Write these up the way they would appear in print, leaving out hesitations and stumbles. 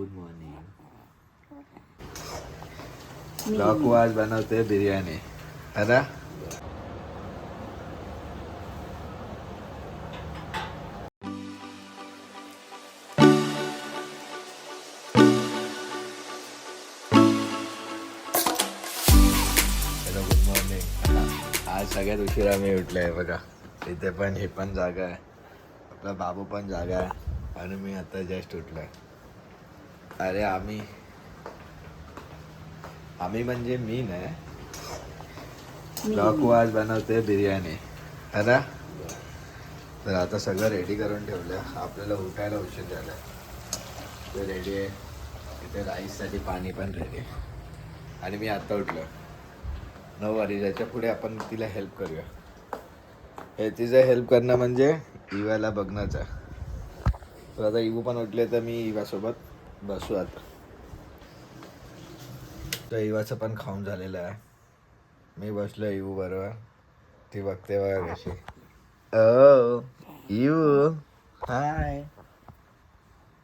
Good morning. लॉकू आज बनवते बिर्याणी है ना. Good morning. आज सगळ्यात उशिरा मी उठलोय बघा. इथे पण हे पण जागा आहे, आपला बाबू पण जागा आहे आणि मी आता जस्ट उठलोय. अरे आम्ही म्हणजे मी नाही, लॉकू आज बनवते बिर्याणी है ना. तर आता सगळं रेडी करून ठेवलं. आपल्याला उठायला उशीर झाला. ते रेडी आहे. इथे राईससाठी पाणी पण रेडी आहे. आणि मी आत्ता उठलो 9 वाजता. त्याच्या पुढे आपण तिला हेल्प करूया. हे तिचं हेल्प करणं म्हणजे इवाला बघणंच आहे. तर आता इवू पण उठले तर मी इवासोबत बसू आता. तर इवाचं पण खाऊन झालेलं आहे. मी बसलो इवू बरोबर. ती बघते बघा कशी. ओ Ivu hi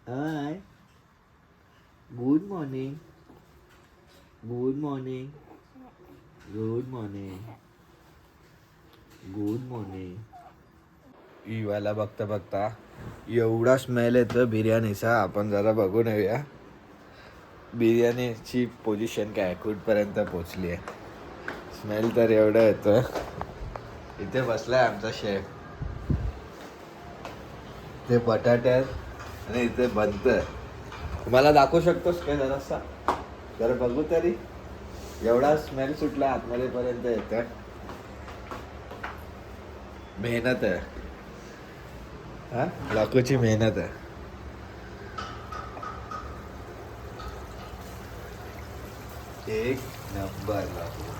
hi. Good morning. Good morning. Good morning. Good morning. इवाला बघता बघता एवढा स्मेल येतो बिर्याणीचा. आपण जरा बघून येऊया बिर्याणीची पोझिशन काय कुठपर्यंत पोचली आहे. स्मेल तर एवढं येतं. इथे बसलाय आमचा शेफ. ते बटाट्यात आणि इथे बनतं. तुम्हाला दाखवू शकतोस काय जरासा. जरा बघू तरी. एवढा स्मेल सुटला आतमध्ये पर्यंत येतं. मेहनत आहे हा, लाखोची मेहनत आहे. एक नंबर लाखो.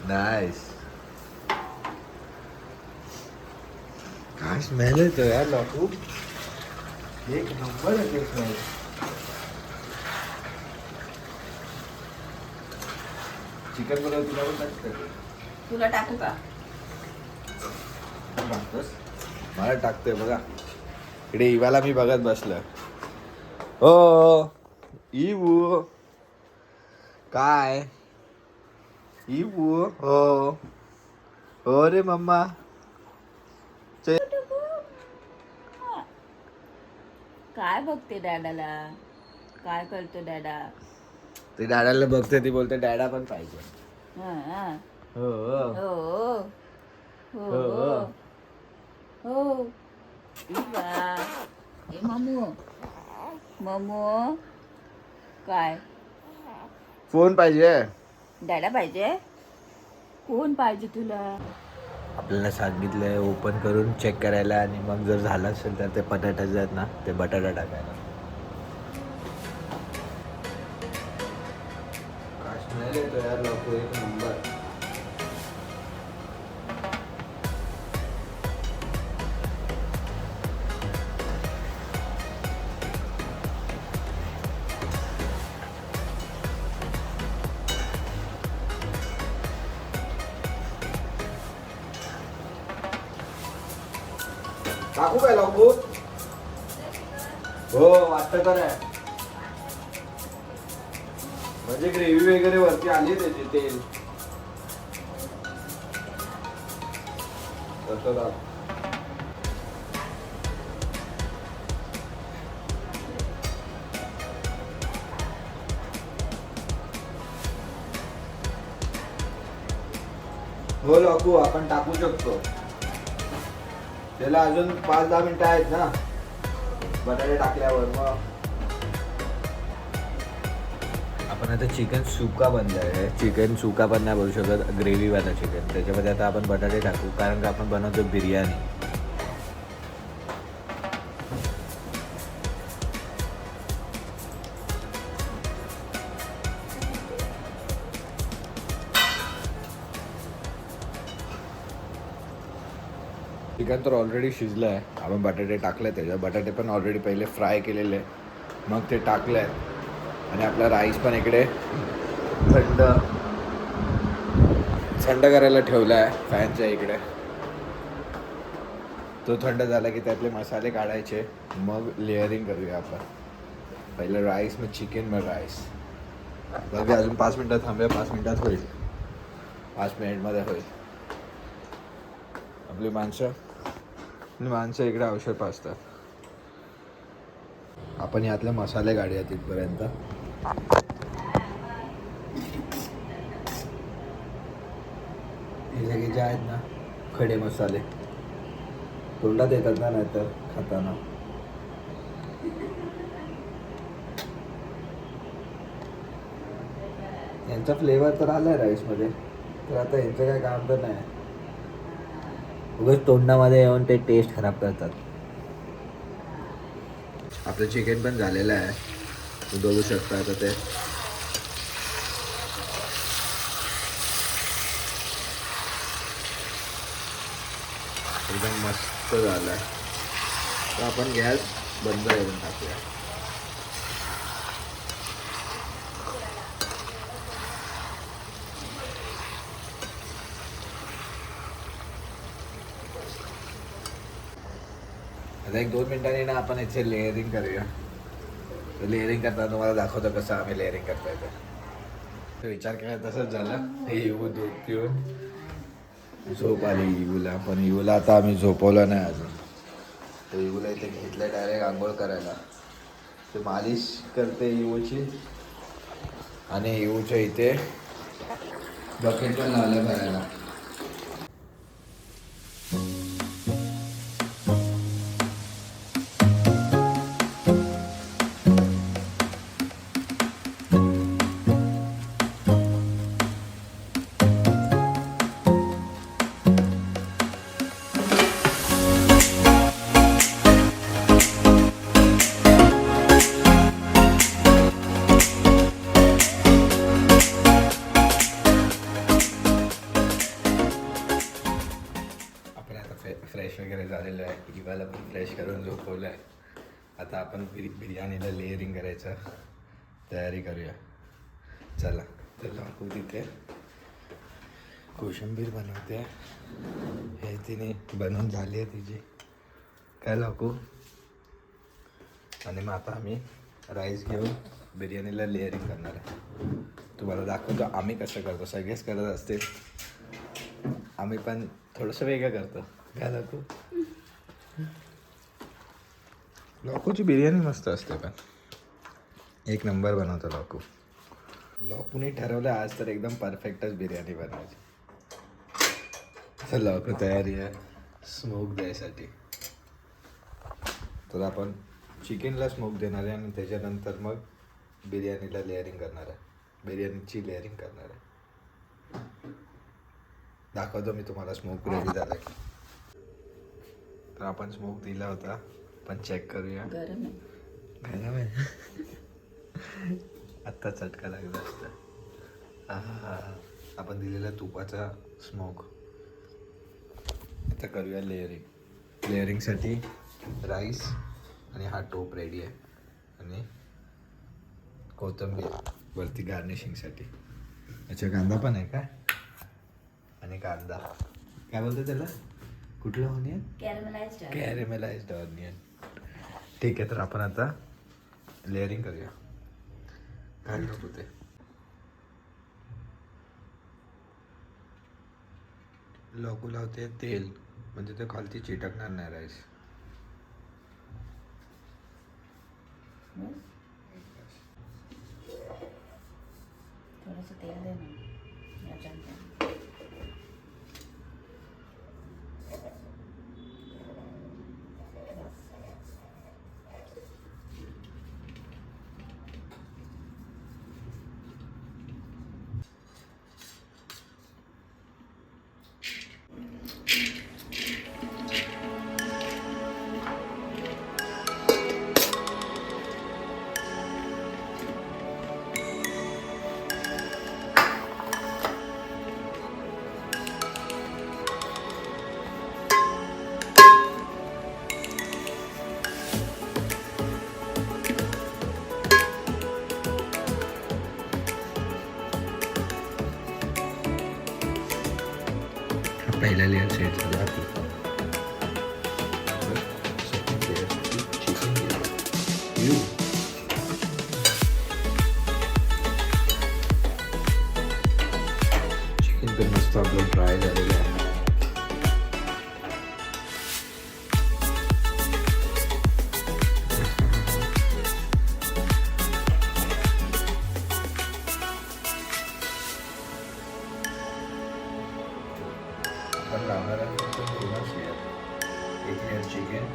नाईस. काय स्मेल येतो यार लाखू. एक नंबर येतो स्मेल. चिकन बरोबर तुला पण टाकतं. तुला टाकू का. मला टाकतोय बघा. इकडे इवाला मी बघत बसलं. ओ इवू काय. इवू हो हो रे मम्मा. काय बघते डॅडाला. काय करतो डॅडा. ते डॅडाला बघते. ती बोलते डॅडा पण पाहिजे. हा. हो हो हो हो हो. इवा. ए ममू. ममू काय. फोन पाहिजे. डॅडा पाहिजे. कोण पाहिजे तुला. आपल्याला सांगितलंय ओपन करून चेक करायला आणि मग जर झालं असेल तर ते बटाट्याचे आहेत ना ते बटाटा टाकायला. काय स्मेल येतो यार लोक. एक नंबर. टाकू काय लावू. हो वाटतं तर आहे. म्हणजे ग्रेव्ही वगैरे वरती आली त्याची तेल. हो लाकू आपण टाकू शकतो. त्याला अजून 5-10 मिनिटं आहेत ना बटाटे टाकल्यावर. मग आपण आता चिकन सुका बनलाय. चिकन सुका पण नाही बोलू शकत, ग्रेव्हीवाला चिकन. त्याच्यामध्ये आता आपण बटाटे टाकू कारण का आपण बनवतो बिर्याणी. चिकन तर ऑलरेडी शिजलं आहे. आपण बटाटे टाकले त्याच्यात. बटाटे पण ऑलरेडी पहिले फ्राय केलेले मग ते टाकले आहे. आणि आपला राईस पण इकडे थंड करायला ठेवला आहे फॅनच्या इकडे. तो थंड झाला की त्यातले मसाले काढायचे. मग लेअरिंग करूया आपण. पहिलं राईस मग चिकन मग राईस. बघा अजून 5 मिनटात थांबूया. 5 मिनटात होईल. 5 मिनिटमध्ये होईल. आपली माणसं इकडे औषध पाजतात. आपण यातले मसाले काढूया तिथपर्यंत. हे सगळे जे आहेत ना खडे मसाले तोंडात येतात ना नाहीतर खाताना. यांचा फ्लेवर तर आलाय राईसमध्ये, तर आता यांचं काय काम तर नाही. उगाच तोंडामध्ये येऊन ते टेस्ट खराब करतात. आपलं चिकन पण झालेलं आहे, तुम्ही बघू शकता. आता ते एकदम मस्त झालं आहे. तर आपण गॅस बंद करून टाकूया. आता 1-2 मिनिटांनी ना आपण याचे लेअरिंग करूया. तर लेअरिंग करताना तुम्हाला दाखवतो कसं आम्ही लेअरिंग करता येतं. तर विचार केला तसंच झालं. हे येऊ दूध पिऊन झोप आली इवूला, पण इवूला आता आम्ही झोपवलं नाही अजून. तर इवूला इथे घेतलं डायरेक्ट आंघोळ करायला. ते मालिश करते इवूची आणि इवूच्या इथे बकेट पण लावलं भरायला. फ्रेश वगैरे झालेलं आहे. इवाला पण फ्रेश करून झोपवलं आहे. आता आपण बिर्याणीला लेअरिंग करायचं तयारी करूया. चला तर लाकू तिथे कोशिंबीर बनवते. हे तिने बनवून झाली आहे तिची. काय लाकू. आणि मग आता आम्ही राईस घेऊन बिर्याणीला लेअरिंग करणार आहे. तुम्हाला दाखवतो आम्ही कसं करतो. सगळेच करत असतील, आम्ही पण थोडंसं वेगळं करतो. काय लाकू. लाकूची बिर्याणी मस्त असते, पण एक नंबर बनवतो लाकू. लाकूने ठरवलं आज तर एकदम परफेक्टच बिर्याणी बनवायची. तर लाकू तयारी आहे स्मोक द्यायसाठी. तर आपण चिकनला स्मोक देणार आहे आणि त्याच्यानंतर मग बिर्याणीला लेअरिंग करणार आहे. बिर्याणीची लेअरिंग करणार आहे. दाखवतो मी तुम्हाला स्मोक रेडी झाला की. तर आपण स्मोक दिला होता, पण चेक करूया. गरम आहे. गरम आहे. आत्ता चटका लागला असता. आपण दिलेला तुपाचा स्मोक. आता करूया लेअरिंग. लेअरिंगसाठी राईस आणि हा टोप रेडी आहे आणि कोथिंबीर वरती गार्निशिंगसाठी. अच्छा कांदा पण आहे काय. आणि कांदा काय बोलतो त्याला, कुठलं ऑनियन. कॅरेमेलाइज्ड ऑनियन. ठीक आहे. तर आपण आता लेअरिंग करूया. काय नको ते लोकू लावते तेल, म्हणजे ते खालती चिटकणार नाही राईस. थोडंसं तेल दे ना याच्यात. पहिला लेअर सेट झाला. चिकन आपलं ड्राय झालेलं आहे. आपण लावणार आहे दोनच लेअर, एक लेअर चिकन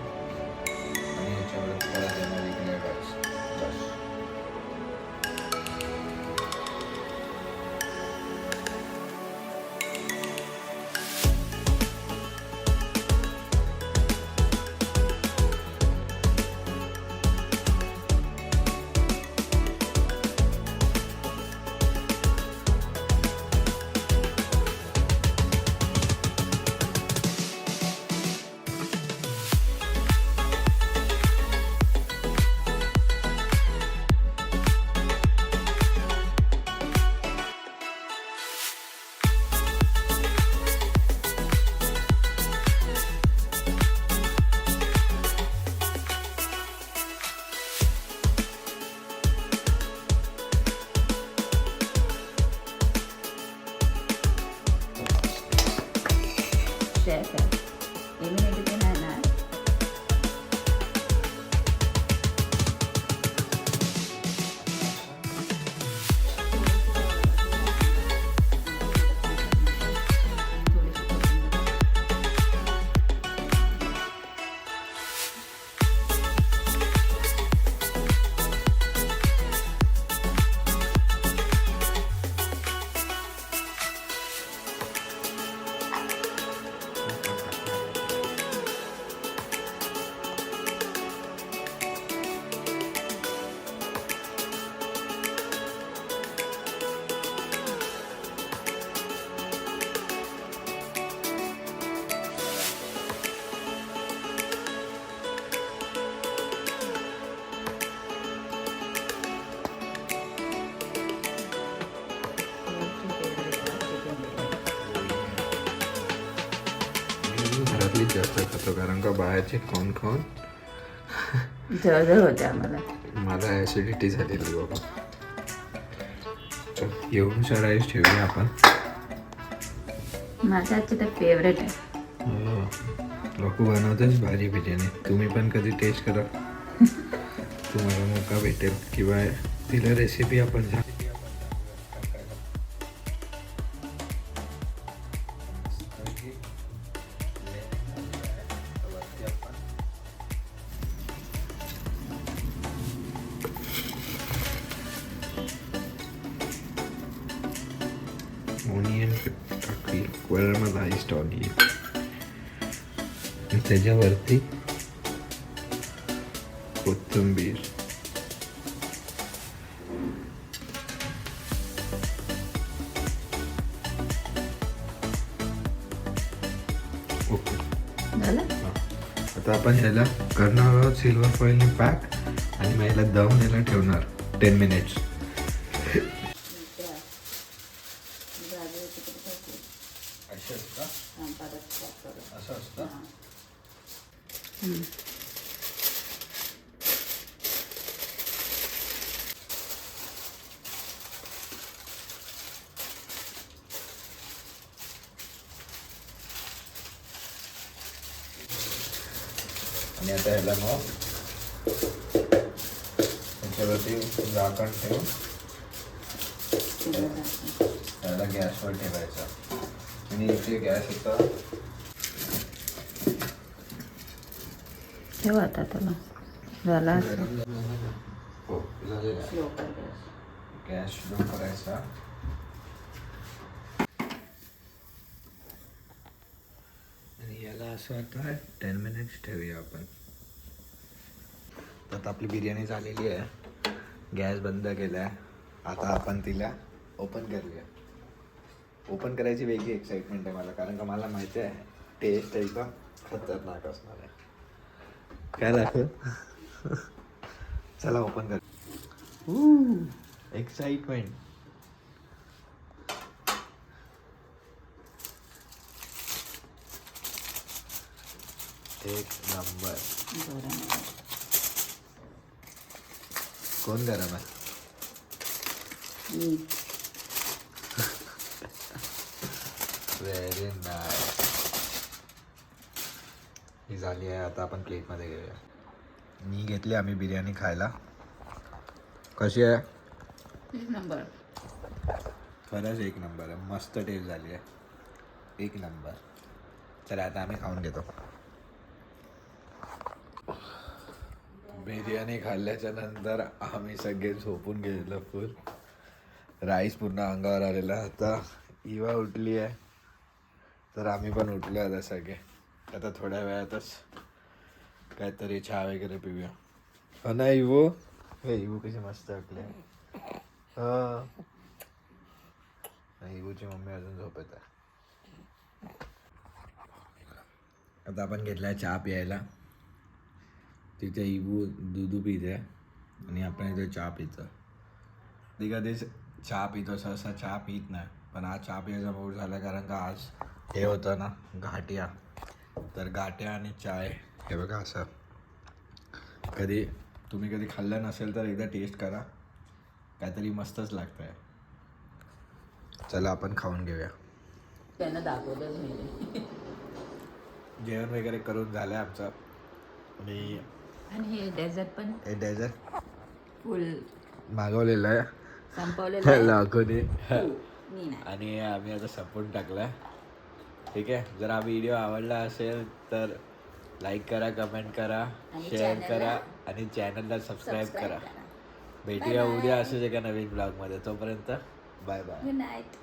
आणि याच्यावर परत येणार एक लेअर राईस. बस. शेफ आहे इम्युनिटी पण आहे ना. घरातलीच जास्त खातो कारण का बाहेरचे खाऊन खाऊन जळजळ होते आम्हाला. मला ॲसिडिटी झालेली बाबा. एवढं राईस ठेवूया आपण. माझ्या आजची तर फेवरेट आहे. लोक बनवतेच भारी बिर्याणी. तुम्ही पण कधी टेस्ट करा. तुम्हाला मौका भेटेल किंवा तिला रेसिपी आपण ओनियन टाकली मलाइज्ड ऑनियन. त्याच्यावरती कोथिंबीर. ओके. झालं. आता आपण ह्याला करणार आहोत सिल्वर फॉईलने पॅक आणि मग ह्याला दम ह्याला ठेवणार 10 मिनिट्स. असं असतं. आणि आता ह्याला मग त्याच्यावरती झाकण ठेवून त्याला गॅसवर ठेवायचा. आणि इथे गॅस होता. ठेवा आता त्याला. झाला असेल. हो झालेला आहे. गॅस स्लो करायचा. आणि याला असं आता 10 मिनिट्स ठेवूया आपण. आता आपली बिर्याणी झालेली आहे. गॅस बंद केला आहे. आता आपण तिला ओपन करूया. ओपन करायची वेगळी एक्साइटमेंट आहे मला कारण का मला माहिती आहे टेस्ट एकदम खतरनाक असणार आहे. काय दाखव. चला ओपन कर. एक्साइटमेंट. एक नंबर. कोण गरम आहे. Very nice. ही झाली आहे. आता आपण प्लेटमध्ये घेऊया. मी घेतली आम्ही बिर्याणी खायला. कशी आहे? एक नंबर. खरंच एक नंबर आहे. मस्त टेस्ट झाली आहे. एक नंबर. चला आता आम्ही खाऊन घेतो. बिर्याणी खाल्ल्याच्या नंतर आम्ही सगळे झोपून गेलेलो फुल. राईस पूर्ण अंगावर आलेला. आता इवा उठली आहे तर आम्ही पण उठलो आता सगळे. आता थोड्या वेळातच काहीतरी चहा वगैरे पिऊया. हो ना इवो? हे इवू कशी मस्त उठली. हा, इवूची मम्मी अजून झोपत आहे. आता आपण घेतलाय चहा प्यायला. तिथे इवू दूध पिते आणि आपण इथे चहा पितो. कधी कधीच चहा पितो, सहसा चहा पित नाही. पण आज चहा पियाचा मूड झाला कारण का आज हे होतं ना घाट्या. तर घाट्या आणि चाय हे बघा असं. तुम्ही कधी खाल्लं नसेल तर एकदा टेस्ट करा. काहीतरी मस्तच लागतं आहे. चला आपण खाऊन घेऊया. त्यांना दाखवलंच नाही. जेवण वगैरे करून झालं आहे आमचं. आणि हे डेझर्ट पण हे डेझर्ट फुल मागवलेलं आहे. संपवलेलं आहे. लाखोनी. मी नाही. आणि आम्ही आता संपवून टाकला. ठीक आहे. जर हा व्हिडिओ आवडला असेल तर लाईक करा, कमेंट करा, आणि शेअर channel करा ला आणि चॅनलला सबस्क्राईब करा. करा. भेटूया Bye bye. उद्या असंच एका नवीन ब्लॉगमध्ये. तोपर्यंत बाय बाय. Good night.